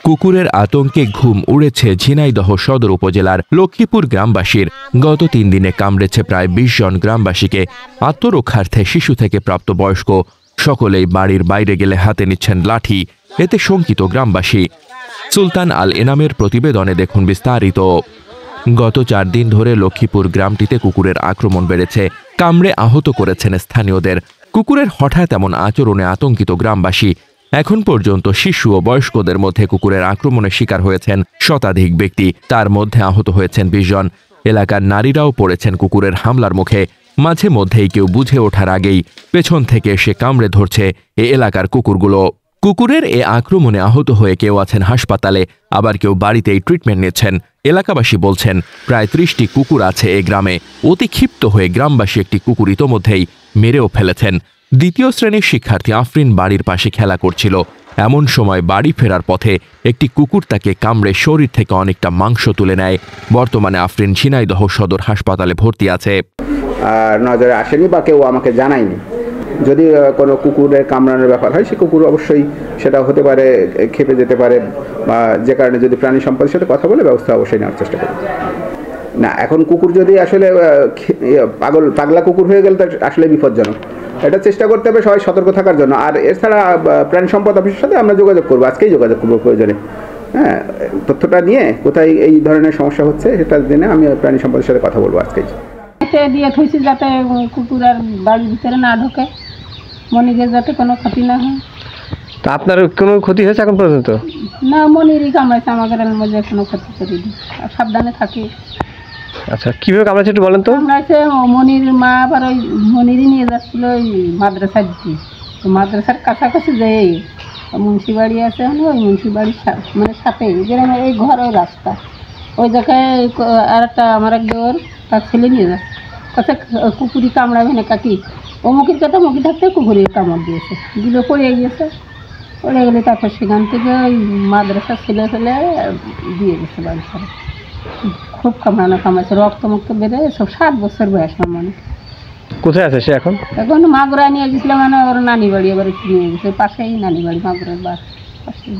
কুকুরের আতঙ্কে ঘুম উড়েছে ঝিনাইদহ সদর উপজেলার লক্ষ্মীপুর গ্রামবাসীর। গত 3 দিনে কামড়েছে প্রায় 20 জন গ্রামবাসীকে। আত্মরক্ষার্থে শিশু থেকে প্রাপ্তবয়স্ক সকলেই বাড়ির বাইরে গেলে হাতে নিচ্ছেন লাঠি। এতে শঙ্কিত গ্রামবাসী। সুলতান আল এনামের প্রতিবেদনে দেখুন বিস্তারিত। গত 4 দিন ধরে লক্ষ্মীপুর গ্রামটিতে কুকুরের আক্রমণ বেড়েছে। কামড়ে আহত করেছেন স্থানীয়দের। কুকুরের হঠাৎ এমন আচরণে আতঙ্কিত গ্রামবাসী। এখন পর্যন্ত শিশু ও বয়স্কদের মধ্যে কুকুরের আক্রমণের শিকার হয়েছেন শতাধিক ব্যক্তি। তার মধ্যে আহত হয়েছেন 20 জন। এলাকার নারীরাও পড়েছেন কুকুরের হামলার মুখে। মাঝে মধ্যেই কেউ বুঝে ওঠার আগেই পেছন থেকে এসে কামড়ে ধরছে এ এলাকার কুকুরগুলো। কুকুরের এ আক্রমণে আহত হয়ে কেউ আছেন হাসপাতালে, আবার কেউ বাড়িতেই ট্রিটমেন্ট নিচ্ছেন। এলাকাবাসী বলছেন প্রায় 30টি কুকুর আছে এ গ্রামে। অতি ক্ষিপ্ত হয়ে গ্রামবাসী একটি কুকুর ইতোমধ্যেই মেরেও ফেলেছেন। 2য় শ্রেণীর শিক্ষার্থী আফরিন বাড়ির পাশে খেলা করছিল। এমন সময় বাড়ি ফেরার পথে একটি কুকুর তাকে কামড়ে শরীর থেকে অনেকটা মাংস তুলে নেয়। বর্তমানে আফরিন ঝিনাইদহ সদর হাসপাতালে ভর্তি আছে। নজরে আসেনি বা কেউ আমাকে জানায়নি। যদি কোনো কুকুরের কামড়ানোর ব্যাপার হয়, সে কুকুর অবশ্যই সেটা হতে পারে খেপে যেতে পারে, বা যে কারণে যদি প্রাণী সম্পদের সাথে কথা বলে ব্যবস্থা অবশ্যই নেওয়ার চেষ্টা করি। না, এখন কুকুর যদি আসলে পাগলা কুকুর হয়ে গেলে তার আসলে বিপজ্জনক। এটা চেষ্টা করতে হবে সবাই সতর্ক থাকার জন্য। আর এছাড়া প্রাণী সম্পদ অফিসের সাথে আমরা যোগাযোগ করবো, আজকেই যোগাযোগ করবো প্রয়োজনে। হ্যাঁ, তথ্যটা নিয়ে কোথায় এই ধরনের সমস্যা হচ্ছে সেটা জেনে আমি প্রাণী সম্পদের সাথে কথা বলবো আজকেই। দিয়ে থইছি যাতে কুকুর আর বাড়ির ভিতরে না ঢোকে, মনিরের যাতে কোনো ক্ষতি না হয়। তা আপনার কোনো ক্ষতি হয়েছে এখন পর্যন্ত? না, মনিরই কামড়াইছে, আমাদের মধ্যে কোনো ক্ষতি করিনি, সাবধানে থাকি। আচ্ছা, কিভাবে কামড়াইছে একটু বলেন তো? কামড়াইছে মনির মা আবার ওই মনিরই নিয়ে যাচ্ছিল ওই মাদ্রাসার দিকে। মাদ্রাসার কাছাকাছি যেয়ে মুন্সি বাড়ি আছে, ওই মুন্সি বাড়ির মানে সাথেই যেরকম এই ঘর ওই রাস্তা, ওই জায়গায় আর একটা আমার এক দেওর তার ছেলে নিয়ে যাচ্ছে। কথা কুকুরি কামড়াবে না কাকি, ও মুখির কথা মুখি থাকতে কুকুরের কামড় দিয়েছে, দিলে পড়ে গিয়েছে। পড়ে গেলে তারপর সেখান থেকে ওই মাদ্রাসা ছেলে ফেলে দিয়ে গেছে বাড়ি করে। খুব কামড়াইছে, রক্ত মুক্ত বেড়ে সব 7 বছর বয়স মানে। কোথায় আছে সে এখন? এখন মাগুরা নিয়ে গেছিলাম, মানে ওর নানি বাড়ি এবার নিয়ে গেছে, পাশেই নানি বাড়ি, মাগুরার পাশে।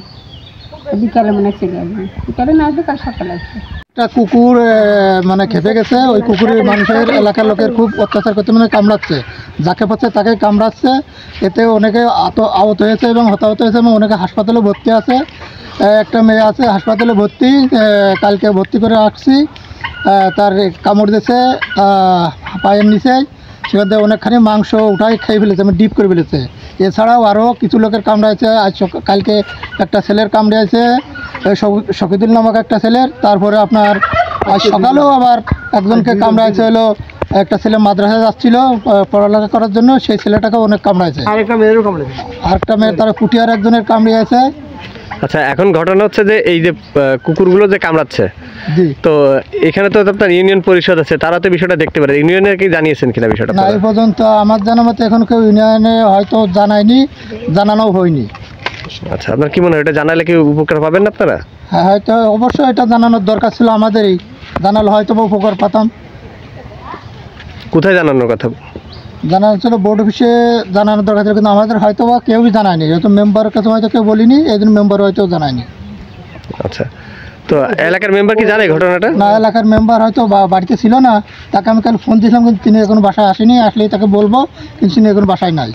বিকালে মানে চলে আসবে, বিকালে না আসবে, কাল সকালে আসবে। একটা কুকুর মানে খেপে গেছে। ওই কুকুরের মানুষের এলাকার লোকের খুব অত্যাচার করতে, মানে কামড়াচ্ছে, যাকে পাচ্ছে তাকে কামড়াচ্ছে। এতে অনেকে আহত হয়েছে এবং হতাহত হয়েছে এবং অনেকে হাসপাতালে ভর্তি আছে। একটা মেয়ে আছে হাসপাতালে ভর্তি, কালকে ভর্তি করে রাখছি। তার কামড় দিয়েছে পায়ের নিচে, সেখান থেকে অনেকখানি মাংস উঠাই খেয়ে ফেলেছে, মানে ডিপ করে ফেলেছে। এছাড়াও আরও কিছু লোকের কামড়াইছে। আজ কালকে একটা ছেলের কামড়িয়েছে, শফিদুল নামক একটা ছেলের। তারপরে আপনার আজ সকালেও আবার একজনকে কামড়াইছে, হলো একটা ছেলে মাদ্রাসায় যাচ্ছিল পড়ালেখা করার জন্য, সেই ছেলেটাকে অনেক কামড়াইছে। আরেকটা মেয়ের তারা পুটিয়ার একজনের কামড়িয়েছে। আচ্ছা, এখন ঘটনা হচ্ছে যে এই যে কুকুরগুলো যে কামড়াচ্ছে, তো এখানে তো আপনার ইউনিয়ন পরিষদ আছে, তারা তো বিষয়টা দেখতে পারে। ইউনিয়নে কি জানিয়েছেন কিনা বিষয়টা? না, এই পর্যন্ত আমার জানা মতে এখন কেউ ইউনিয়নে হয়তো জানায়নি, জানানো হয়নি। আচ্ছা, আপনার কি মনে হয় এটা জানালে কি উপকার পাবেন না আপনারা? হ্যাঁ, হয়তো অবশ্যই এটা জানানোর দরকার ছিল আমাদেরই, জানালে হয়তো উপকার পেতাম। কোথায় জানানোর কথা? জানানো ছিল বোর্ড অফিসে জানানোর দরকার ছিল, কিন্তু আমাদের হয়তো বা কেউই জানায়নি। হয়তো মেম্বারের কাছে হয়তো কেউ বলিনি, এই জন্য মেম্বার হয়তো জানায়নি। আচ্ছা, তো এলাকার মেম্বার কি জানে ঘটনাটা? না, এলাকার মেম্বার হয়তো বাড়িতে ছিল না, তাকে আমি কাল ফোন দিয়েছিলাম, কিন্তু তিনি এখন বাসায় আসেনি। আসলেই তাকে বলবো, কিন্তু তিনি এখন বাসায় নাই।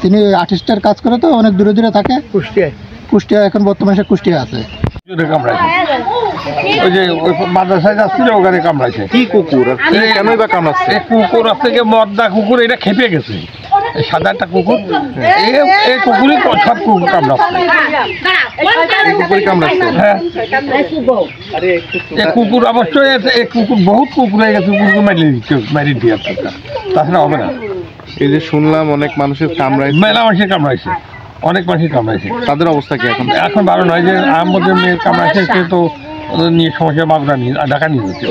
তিনি আর্টিস্টের কাজ করে, তো অনেক দূরে দূরে থাকে। কুষ্টিয়া এখন বর্তমানে সে কুষ্টিয়া আছে। ওই যে ওই মাদ্রাসায় যাচ্ছিল, ওখানে কামড়াইছে। কি কুকুর, কেনই বা কামড়াচ্ছে? কুকুর থেকে মদ্দা কুকুর, এটা খেপে গেছে। সাদা একটা কুকুর, এই কুকুরই সব কুকুর কামড়াচ্ছে। হ্যাঁ, এই কুকুর অবশ্যই, এই কুকুর বহুত কুকুর হয়ে গেছে, কুকুর মারিয়ে দিয়ে তাছাড়া হবে না। এই যে শুনলাম অনেক মানুষের কামড়াইছে, মেলা মানুষের কামড়াইছে, অনেক মানুষের কামড়াইছে। তাদের অবস্থা কি এখন? এখন ভালো নয়, যে আমাদের মেয়ের কামড়াইছে, সে তো নিয়ে সমস্যা বাগড়া নিয়ে ঢাকা নিয়ে যাচ্ছে,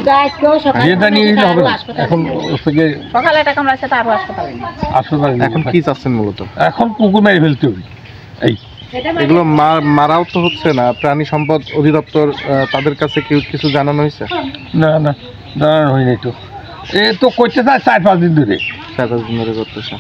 যেটা নিয়ে নিতে হবে না। এখন সকালে টাকা কামড়াইছে, তারপর হাসপাতালে। এখন কি চাচ্ছেন মূলত? এখন কুকুর মেরে ফেলতে হবে। এগুলো মারাও তো হচ্ছে না। প্রাণী সম্পদ অধিদপ্তর তাদের কাছে কিছু জানানো হয়েছে? না, জানানো হয়নি। তো এ তো করতে চায় 4-5 দিন ধরে, 4-5 দিন ধরে করতেছে।